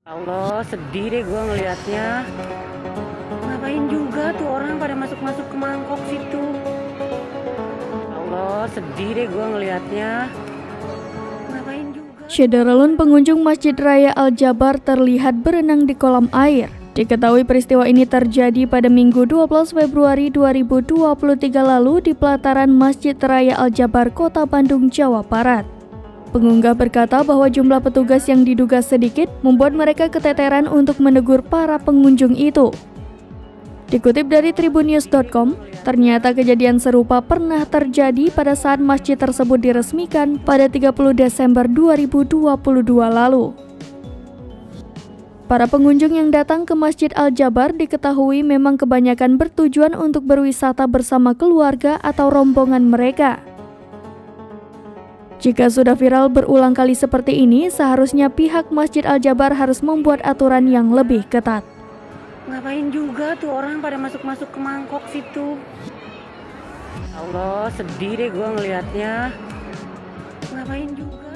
Allah, sedih deh gue ngelihatnya. Ngapain juga tuh orang pada masuk-masuk ke mangkok situ. Allah, sedih deh gue ngelihatnya. Ngapain juga. Syederalun pengunjung Masjid Raya Al-Jabar terlihat berenang di kolam air. Diketahui peristiwa ini terjadi pada Minggu 12 Februari 2023 lalu di pelataran Masjid Raya Al-Jabar, Kota Bandung, Jawa Barat. Pengunggah berkata bahwa jumlah petugas yang diduga sedikit membuat mereka keteteran untuk menegur para pengunjung itu. Dikutip dari tribunnews.com, ternyata kejadian serupa pernah terjadi pada saat masjid tersebut diresmikan pada 30 Desember 2022 lalu. Para pengunjung yang datang ke Masjid Al-Jabar diketahui memang kebanyakan bertujuan untuk berwisata bersama keluarga atau rombongan mereka. Jika sudah viral berulang kali seperti ini, seharusnya pihak Masjid Al-Jabar harus membuat aturan yang lebih ketat. Ngapain juga tuh orang pada masuk-masuk ke mangkok situ. Allah, sedih deh gue ngelihatnya. Ngapain juga.